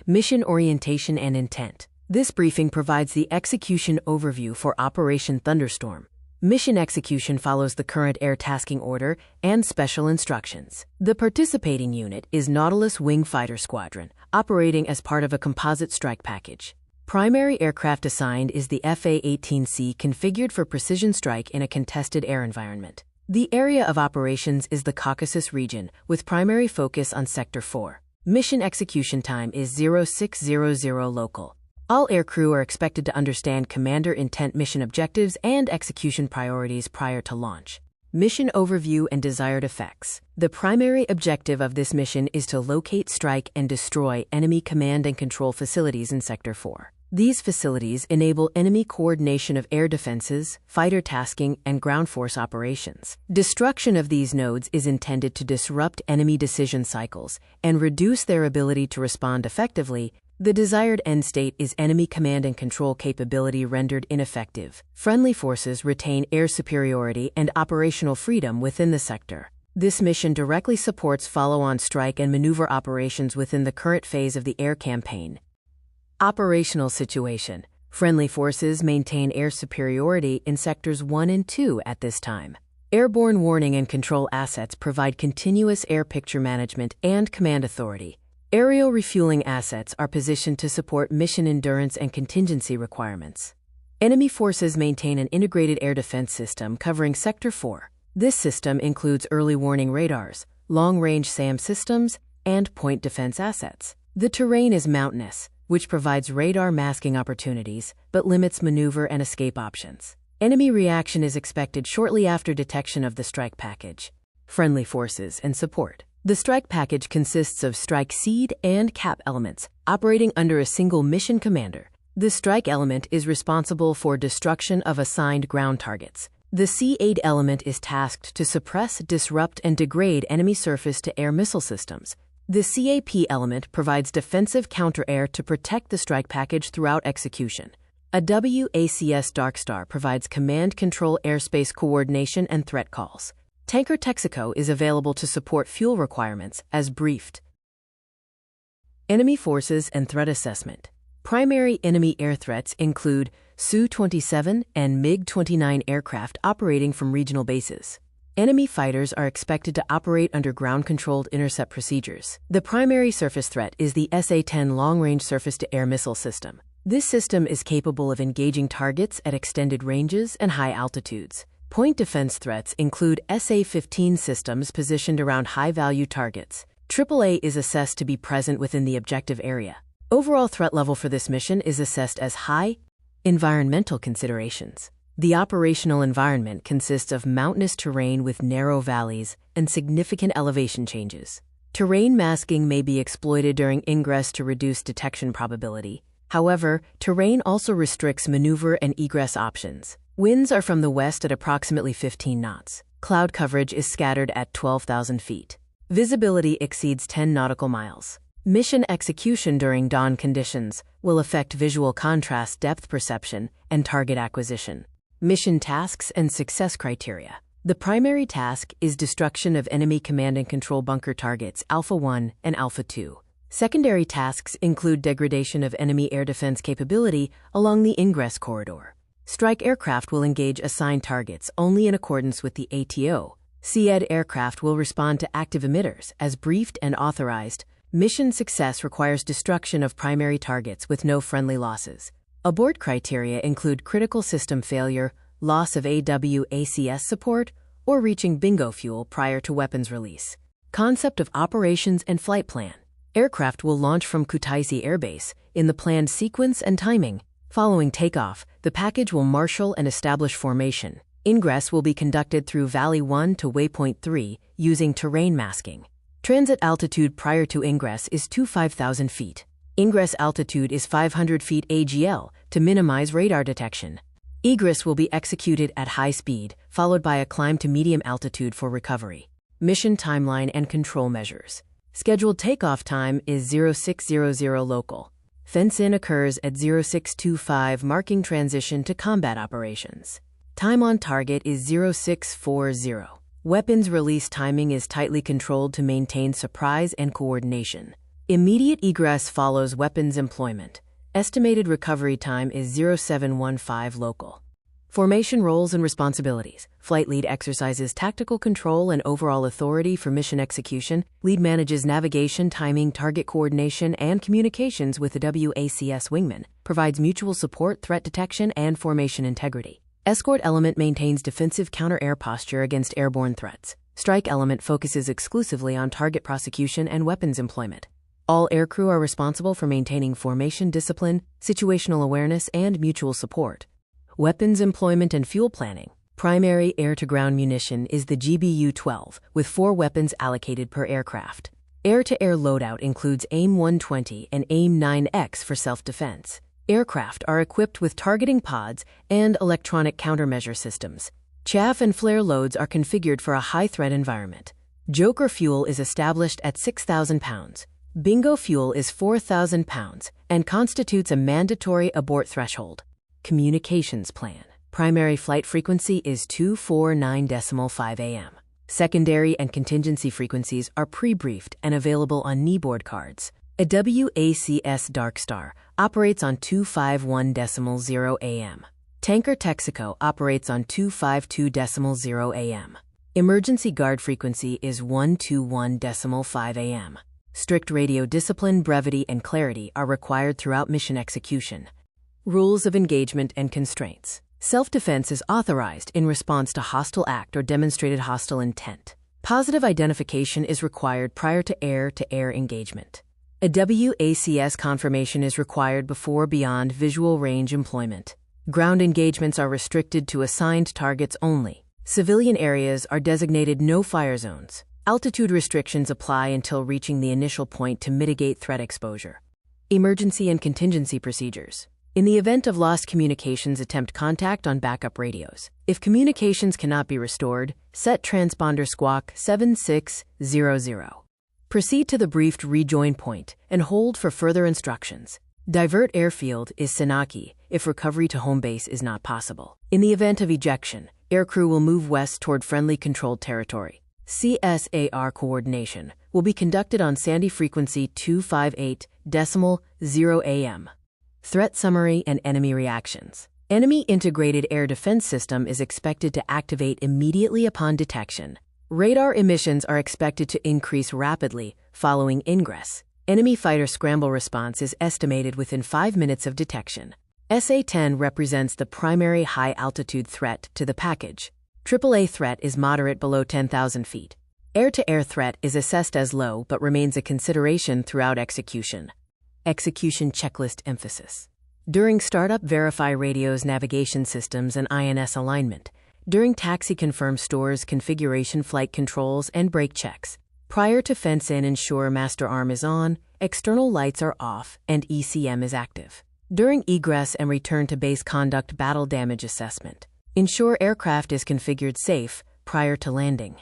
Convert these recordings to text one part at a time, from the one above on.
Mission orientation and intent. This briefing provides the execution overview for Operation Thunderstorm. Mission execution follows the current air tasking order and special instructions. The participating unit is Nautilus Wing Fighter Squadron, operating as part of a composite strike package. Primary aircraft assigned is the FA-18C, configured for precision strike in a contested air environment. The area of operations is the Caucasus region, with primary focus on Sector 4. Mission execution time is 0600 local. All aircrew are expected to understand commander intent, mission objectives, and execution priorities prior to launch. Mission overview and desired effects. The primary objective of this mission is to locate, strike, and destroy enemy command and control facilities in Sector 4. These facilities enable enemy coordination of air defenses, fighter tasking, and ground force operations. Destruction of these nodes is intended to disrupt enemy decision cycles and reduce their ability to respond effectively. The desired end state is enemy command and control capability rendered ineffective. Friendly forces retain air superiority and operational freedom within the sector. This mission directly supports follow-on strike and maneuver operations within the current phase of the air campaign. Operational situation. Friendly forces maintain air superiority in Sectors 1 and 2 at this time. Airborne warning and control assets provide continuous air picture management and command authority. Aerial refueling assets are positioned to support mission endurance and contingency requirements. Enemy forces maintain an integrated air defense system covering Sector 4. This system includes early warning radars, long-range SAM systems, and point defense assets. The terrain is mountainous, which provides radar masking opportunities but limits maneuver and escape options. Enemy reaction is expected shortly after detection of the strike package. Friendly forces and support. The strike package consists of strike seed and cap elements, operating under a single mission commander. The strike element is responsible for destruction of assigned ground targets. The C-8 element is tasked to suppress, disrupt, and degrade enemy surface-to-air missile systems. The CAP element provides defensive counter-air to protect the strike package throughout execution. A WACS Darkstar provides command-control airspace coordination and threat calls. Tanker Texaco is available to support fuel requirements as briefed. Enemy forces and threat assessment. Primary enemy air threats include Su-27 and MiG-29 aircraft operating from regional bases. Enemy fighters are expected to operate under ground-controlled intercept procedures. The primary surface threat is the SA-10 long-range surface-to-air missile system. This system is capable of engaging targets at extended ranges and high altitudes. Point defense threats include SA-15 systems positioned around high-value targets. AAA is assessed to be present within the objective area. Overall threat level for this mission is assessed as high. Environmental considerations. The operational environment consists of mountainous terrain with narrow valleys and significant elevation changes. Terrain masking may be exploited during ingress to reduce detection probability. However, terrain also restricts maneuver and egress options. Winds are from the west at approximately 15 knots. Cloud coverage is scattered at 12,000 feet. Visibility exceeds 10 nautical miles. Mission execution during dawn conditions will affect visual contrast, depth perception, and target acquisition. Mission tasks and success criteria. The primary task is destruction of enemy command and control bunker targets Alpha 1 and Alpha 2. Secondary tasks include degradation of enemy air defense capability along the ingress corridor. Strike aircraft will engage assigned targets only in accordance with the ATO. SEAD aircraft will respond to active emitters as briefed and authorized. Mission success requires destruction of primary targets with no friendly losses. Abort criteria include critical system failure, loss of AWACS support, or reaching bingo fuel prior to weapons release. Concept of operations and flight plan. Aircraft will launch from Kutaisi Air Base in the planned sequence and timing. Following takeoff, the package will marshal and establish formation. Ingress will be conducted through Valley 1 to Waypoint 3 using terrain masking. Transit altitude prior to ingress is 5,000 feet. Ingress altitude is 500 feet AGL to minimize radar detection. Egress will be executed at high speed, followed by a climb to medium altitude for recovery. Mission timeline and control measures. Scheduled takeoff time is 0600 local. Fence-in occurs at 0625, marking transition to combat operations. Time on target is 0640. Weapons release timing is tightly controlled to maintain surprise and coordination. Immediate egress follows weapons employment. Estimated recovery time is 0715 local. Formation roles and responsibilities. Flight lead exercises tactical control and overall authority for mission execution. Lead manages navigation, timing, target coordination, and communications with the WACS wingman. Provides mutual support, threat detection, and formation integrity. Escort element maintains defensive counter-air posture against airborne threats. Strike element focuses exclusively on target prosecution and weapons employment. All aircrew are responsible for maintaining formation discipline, situational awareness, and mutual support. Weapons employment and fuel planning. Primary air-to-ground munition is the GBU-12, with 4 weapons allocated per aircraft. Air-to-air loadout includes AIM-120 and AIM-9X for self-defense. Aircraft are equipped with targeting pods and electronic countermeasure systems. Chaff and flare loads are configured for a high-threat environment. Joker fuel is established at 6,000 pounds. Bingo fuel is 4,000 pounds and constitutes a mandatory abort threshold. Communications plan. Primary flight frequency is 249.5 AM. Secondary and contingency frequencies are pre-briefed and available on kneeboard cards. A WACS Darkstar operates on 251.0 AM. Tanker Texaco operates on 252.0 AM. Emergency guard frequency is 121.5 AM. Strict radio discipline, brevity, and clarity are required throughout mission execution. Rules of engagement and constraints. Self-defense is authorized in response to hostile act or demonstrated hostile intent. Positive identification is required prior to air-to-air engagement. A WACS confirmation is required before beyond visual range employment. Ground engagements are restricted to assigned targets only. Civilian areas are designated no-fire zones. Altitude restrictions apply until reaching the initial point to mitigate threat exposure. Emergency and contingency procedures. In the event of lost communications, attempt contact on backup radios. If communications cannot be restored, set transponder squawk 7600. Proceed to the briefed rejoin point and hold for further instructions. Divert airfield is Senaki if recovery to home base is not possible. In the event of ejection, aircrew will move west toward friendly controlled territory. CSAR coordination will be conducted on Sandy frequency 258.0 AM. Threat summary and enemy reactions. Enemy integrated air defense system is expected to activate immediately upon detection. Radar emissions are expected to increase rapidly following ingress. Enemy fighter scramble response is estimated within 5 minutes of detection. SA-10 represents the primary high-altitude threat to the package. AAA threat is moderate below 10,000 feet. Air-to-air threat is assessed as low but remains a consideration throughout execution. Execution checklist emphasis. During startup, verify radios, navigation systems, and INS alignment. During taxi, confirm stores, configuration, flight controls, and brake checks. Prior to fence-in, ensure master arm is on, external lights are off, and ECM is active. During egress and return to base, conduct battle damage assessment. Ensure aircraft is configured safe prior to landing.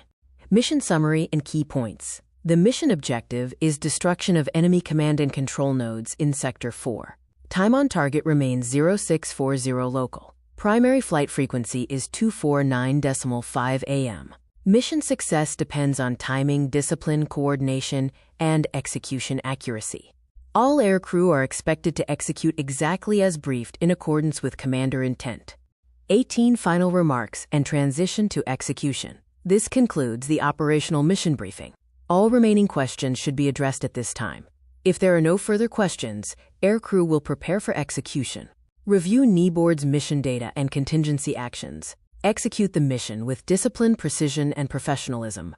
Mission summary and key points. The mission objective is destruction of enemy command and control nodes in Sector 4. Time on target remains 0640 local. Primary flight frequency is 249.5 AM. Mission success depends on timing, discipline, coordination, and execution accuracy. All aircrew are expected to execute exactly as briefed in accordance with commander intent. 18 final remarks and transition to execution. This concludes the operational mission briefing. All remaining questions should be addressed at this time. If there are no further questions, aircrew will prepare for execution. Review kneeboard's mission data and contingency actions. Execute the mission with discipline, precision, and professionalism.